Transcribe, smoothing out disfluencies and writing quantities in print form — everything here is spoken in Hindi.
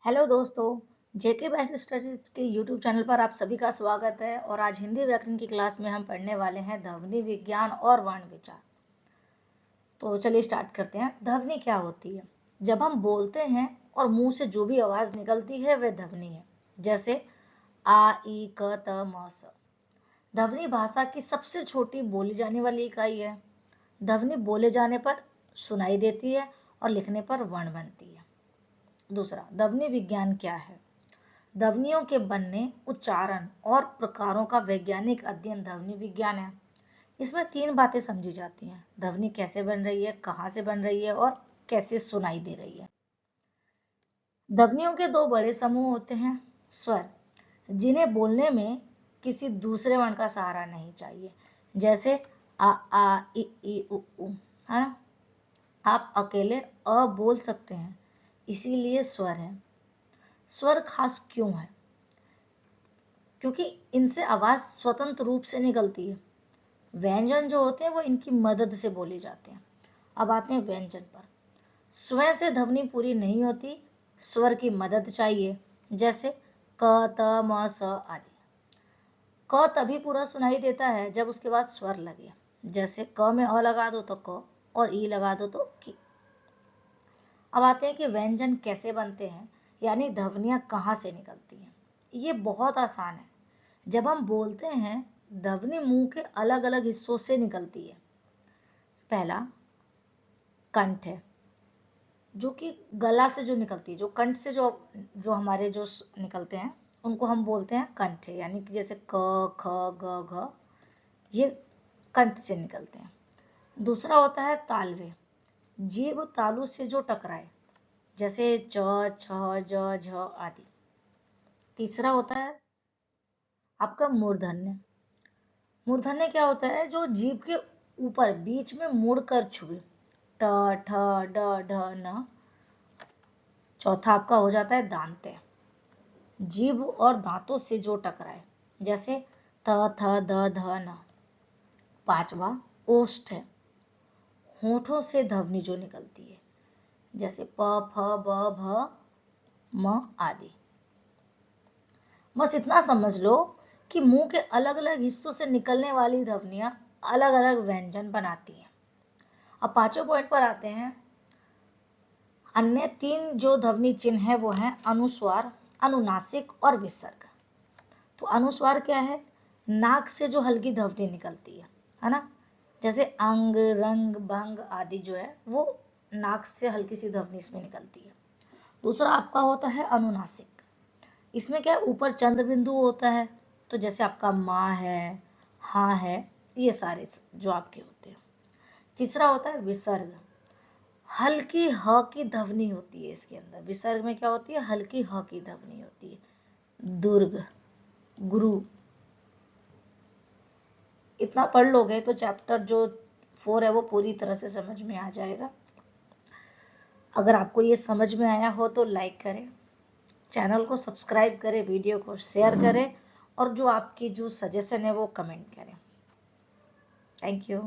हेलो दोस्तों, जेके बैच स्टडीज के यूट्यूब चैनल पर आप सभी का स्वागत है। और आज हिंदी व्याकरण की क्लास में हम पढ़ने वाले हैं ध्वनि विज्ञान और वर्ण विचार। तो चलिए स्टार्ट करते हैं। ध्वनि क्या होती है? जब हम बोलते हैं और मुंह से जो भी आवाज निकलती है वह ध्वनि है। जैसे आ, ई, क, त, म, स। ध्वनि भाषा की सबसे छोटी बोली जाने वाली इकाई है। ध्वनि बोले जाने पर सुनाई देती है और लिखने पर वर्ण बनती है। दूसरा, ध्वनि विज्ञान क्या है? ध्वनियों के बनने, उच्चारण और प्रकारों का वैज्ञानिक अध्ययन ध्वनि विज्ञान है। इसमें तीन बातें समझी जाती हैं: ध्वनि कैसे बन रही है, कहाँ से बन रही है और कैसे सुनाई दे रही है। ध्वनियों के दो बड़े समूह होते हैं। स्वर, जिन्हें बोलने में किसी दूसरे वर्ण का सहारा नहीं चाहिए, जैसे आ इ उ, है ना। आप अकेले अ बोल सकते हैं, इसीलिए स्वर है। स्वर खास क्यों है? क्योंकि इनसे आवाज स्वतंत्र रूप से निकलती है। व्यंजन जो होते हैं वो इनकी मदद से बोले जाते हैं। अब आते हैं व्यंजन पर। स्वयं से ध्वनि पूरी नहीं होती, स्वर की मदद चाहिए। जैसे क, त, म, स आदि। क तभी पूरा सुनाई देता है जब उसके बाद स्वर लगे। जैसे क में अ लगा दो तो क और ई लगा दो तो की। अब आते हैं कि व्यंजन कैसे बनते हैं, यानी ध्वनियां कहाँ से निकलती हैं। ये बहुत आसान है। जब हम बोलते हैं, ध्वनि मुंह के अलग अलग हिस्सों से निकलती है। पहला कंठ है, जो कि गला से जो निकलती है, जो कंठ से जो जो हमारे जो निकलते हैं उनको हम बोलते हैं कंठ, यानी कि जैसे क, ख, ग, घ, ये कंठ से निकलते हैं। दूसरा होता है तालवे, जीभ तालु से जो टकराए, जैसे च, छ, ज, झ आदि। तीसरा होता है आपका मूर्धन्य। मूर्धन्य क्या होता है? जो जीभ के ऊपर बीच में मुड़कर छुए, ट, ठ, ड, ढ, न। चौथा आपका हो जाता है दांत्य, जीभ और दांतों से जो टकराए, जैसे त, थ, द, ध, न। पांचवा ओष्ठ है, होठों से ध्वनि जो निकलती है, जैसे प, फ, ब, भ, म आदि। बस इतना समझ लो कि मुंह के अलग अलग हिस्सों से निकलने वाली ध्वनियां अलग अलग व्यंजन बनाती हैं। अब पांचवें पॉइंट पर आते हैं। अन्य तीन जो ध्वनि चिन्ह है वो है अनुस्वार, अनुनासिक और विसर्ग। तो अनुस्वार क्या है? नाक से जो हल्की ध्वनि निकलती है ना। जैसे अंग, रंग, भंग आदि जो है वो नाक से हल्की सी ध्वनि इसमें निकलती है। दूसरा आपका होता है अनुनासिक। इसमें क्या है? ऊपर चंद्र बिंदु होता है, तो जैसे आपका माँ है, हाँ है, ये सारे जो आपके होते हैं। तीसरा होता है विसर्ग, हल्की ह की ध्वनि होती है इसके अंदर। विसर्ग में क्या होती है? हल्की ह की ध्वनि होती है। दुर्ग, गुरु। इतना पढ़ लोगे तो चैप्टर जो 4 है वो पूरी तरह से समझ में आ जाएगा। अगर आपको ये समझ में आया हो तो लाइक करें, चैनल को सब्सक्राइब करें, वीडियो को शेयर करें और जो आपकी जो सजेशन है वो कमेंट करें। Thank you.